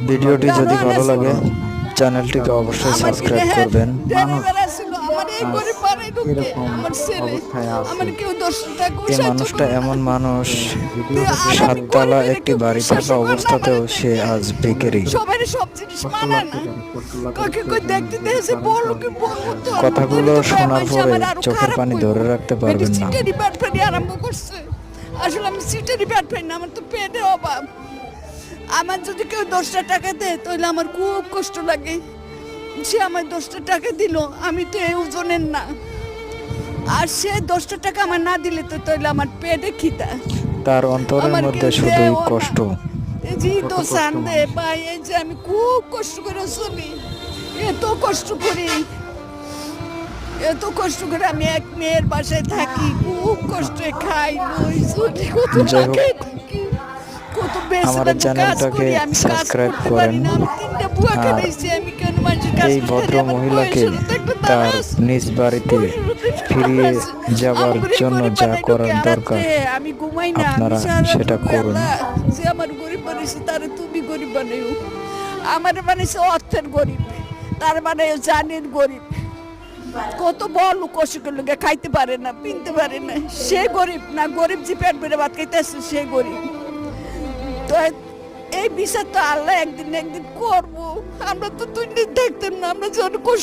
ভিডিওটি যদি ভালো লাগে চ্যানেলটিকে অবশ্যই সাবস্ক্রাইব করবেন। এই মানুষটা এমন মানুষ, সাততলা একটি বাড়ি থাকা অবস্থাতেও সে আজ ভিখারি। কথাগুলো শোনার পরে চোখের পানি ধরে রাখতে পারবেন না। আসলে আমি সিটেরই পেট পাই না, আমার তো পেটে অভাব। আমার যদি কেউ 10টা টাকা দেয় তাহলে আমার খুব কষ্ট লাগে। সে আমার 10টা টাকা দিল, আমি তো এই ওজনের না, আর সে 10টা টাকা আমার না দিলে তো তাহলে আমার পেটে খিদা। তার অন্তরের মধ্যে শুধুই কষ্ট। এই যে তো সান্দে ভাই, এই যে আমি খুব কষ্ট করে চলি, এত কষ্ট করি, এত কষ্ট করে আমি এক মেয়ের বাসায় থাকি, খুব কষ্টে খাই লই চলি, কত টাকা থাকি, কত আমার বেশি চ্যানেলটাকে সাবস্ক্রাইব করেন। আর এই ভদ্র মহিলাকে তার নিজ বাড়িতে ফিরিয়ে যাবার জন্য যা করার দরকার আমি ঘুমাই না, আপনারা সেটা করুন। যে আমার গরিব বানিয়েছে তারে তুমি গরিব বানাইও, আমার বানিয়েছে অর্থের গরিব, তার মানে জানের গরিব। কত বড় লোক অসুখের লোকে খাইতে পারে না, পিনতে পারে না, সে গরিব না? গরিব যে পেট ভরে ভাত খাইতে আসছে সে গরিব। তো এই বিচার তো আল্লাহ একদিন একদিন করবো। আমরা তো দুই দিন দেখতাম না, আমরা যখন কষ্ট